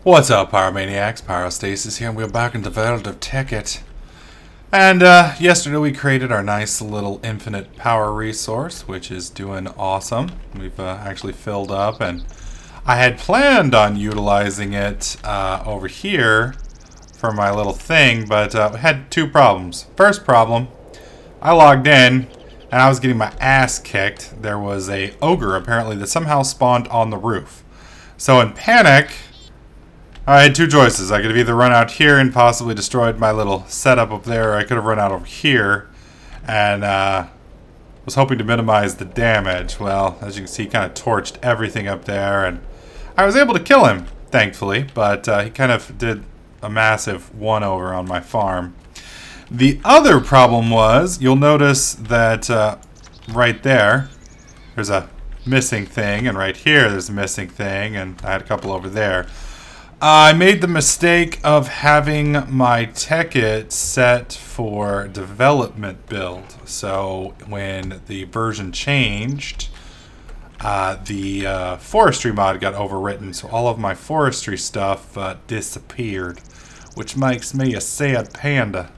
What's up, Pyromaniacs? Pyrostasis here, and we're back in the world of Technic. And yesterday we created our nice little infinite power resource, which is doing awesome. We've actually filled up, and I had planned on utilizing it over here for my little thing, but we had two problems. First problem, I logged in, and I was getting my ass kicked. There was a ogre, apparently, that somehow spawned on the roof. So in panic, I had two choices. I could have either run out here and possibly destroyed my little setup up there, or I could have run out over here and was hoping to minimize the damage. Well, as you can see, he kind of torched everything up there, and I was able to kill him, thankfully, but he kind of did a massive one-over on my farm. The other problem was, you'll notice that right there, there's a missing thing, and right here there's a missing thing, and I had a couple over there. I made the mistake of having my Technic set for development build. So when the version changed, the forestry mod got overwritten. So all of my forestry stuff disappeared, which makes me a sad panda.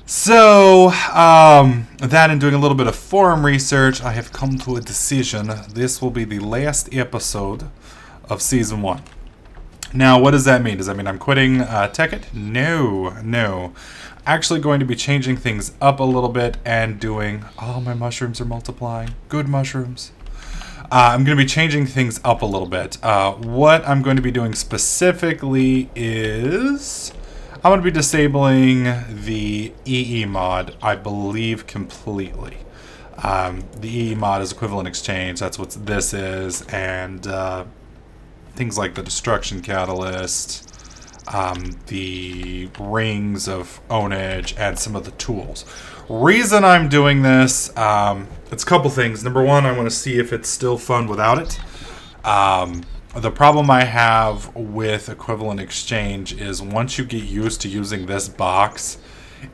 So that and doing a little bit of forum research, I have come to a decision. This will be the last episode of Season 1. Now, what does that mean? Does that mean I'm quitting Technic? No. Actually going to be changing things up a little bit and doing... Oh, my mushrooms are multiplying. Good mushrooms. I'm going to be changing things up a little bit. What I'm going to be doing specifically is... I'm going to be disabling the EE mod, I believe, completely. The EE mod is equivalent exchange. That's what this is. And... things like the destruction catalyst, the rings of ownage, and some of the tools. Reason I'm doing this, it's a couple things. Number one, I want to see if it's still fun without it. The problem I have with equivalent exchange is once you get used to using this box,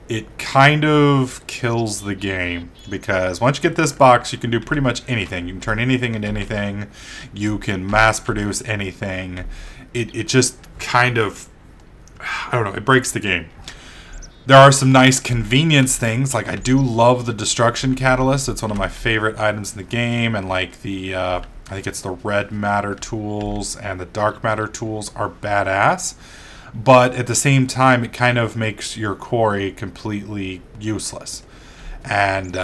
it kind of kills the game, because once you get this box, you can do pretty much anything. You can turn anything into anything. You can mass produce anything. It just kind of, I don't know, it breaks the game. There are some nice convenience things, like I do love the destruction catalyst. It's one of my favorite items in the game, and like the, I think it's the red matter tools and the dark matter tools are badass. But at the same time, it kind of makes your quarry completely useless. And,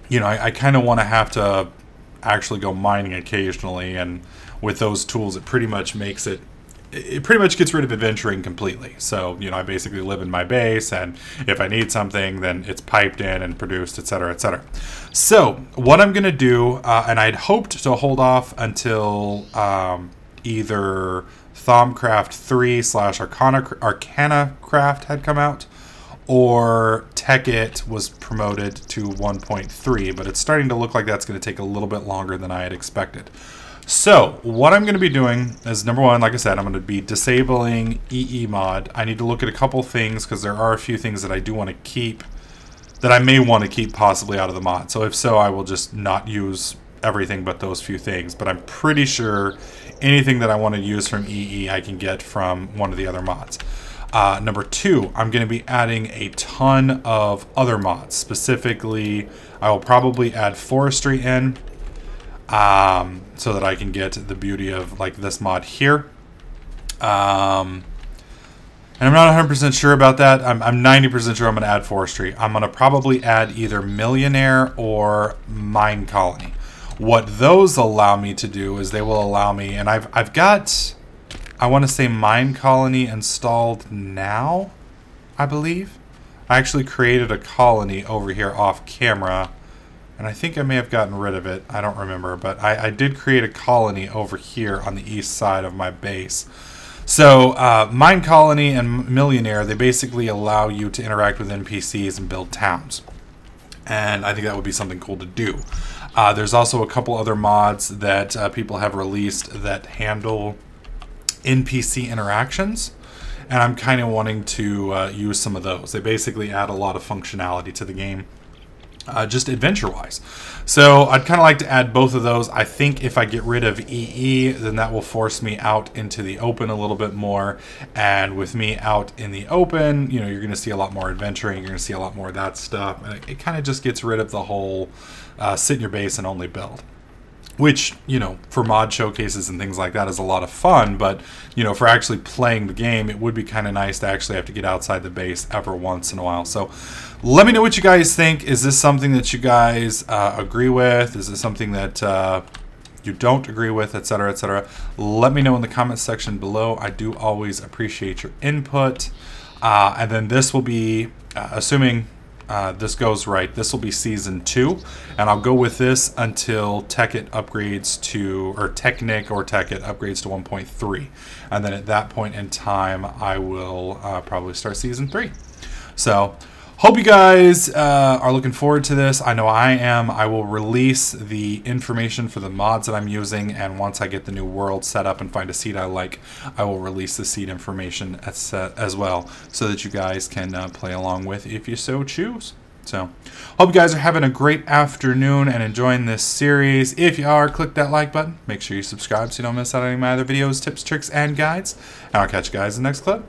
you know, I kind of want to have to actually go mining occasionally. And with those tools, it pretty much makes it... It pretty much gets rid of adventuring completely. So, you know, I basically live in my base, and if I need something, then it's piped in and produced, etc., etc. So, what I'm going to do, and I'd hoped to hold off until either... Thaumcraft 3/Arcana Craft had come out, or Technic was promoted to 1.3, but it's starting to look like that's going to take a little bit longer than I had expected. So, what I'm going to be doing is, number one, like I said, I'm going to be disabling EE mod. I need to look at a couple things, because there are a few things that I do want to keep, that I may want to keep possibly out of the mod. So if so, I will just not use everything but those few things. But I'm pretty sure anything that I want to use from EE I can get from one of the other mods. Number two, I'm going to be adding a ton of other mods. Specifically, I will probably add forestry in so that I can get the beauty of like this mod here. And I'm not 100% sure about that. I'm 90% sure I'm going to add forestry. I'm going to probably add either millionaire or mine colony. What those allow me to do is they will allow me, and I've got, I want to say mine colony installed now, I believe. I actually created a colony over here off camera, and I think I may have gotten rid of it. I don't remember, but I did create a colony over here on the east side of my base. So mine colony and millionaire, they basically allow you to interact with NPCs and build towns. And I think that would be something cool to do. There's also a couple other mods that people have released that handle NPC interactions, and I'm kind of wanting to use some of those. They basically add a lot of functionality to the game. just adventure-wise. So I'd kind of like to add both of those. I think if I get rid of EE, then that will force me out into the open a little bit more. And with me out in the open, you know, you're going to see a lot more adventuring. You're going to see a lot more of that stuff. And it kind of just gets rid of the whole sit in your base and only build. Which, you know, for mod showcases and things like that is a lot of fun, but, you know, for actually playing the game, it would be kind of nice to actually have to get outside the base every once in a while. So let me know what you guys think. Is this something that you guys agree with? Is this something that you don't agree with, etc., etc.? Let me know in the comments section below. I do always appreciate your input. And then this will be, assuming this goes right, this will be season 2, and I'll go with this until Technic upgrades to, or Technic or Technic upgrades to 1.3, and then at that point in time I will probably start season 3. So hope you guys are looking forward to this. I know I am. I will release the information for the mods that I'm using, and once I get the new world set up and find a seed I like, I will release the seed information as well, so that you guys can play along with if you so choose. So hope you guys are having a great afternoon and enjoying this series. If you are, click that like button. Make sure you subscribe so you don't miss out on any of my other videos, tips, tricks, and guides. And I'll catch you guys in the next clip.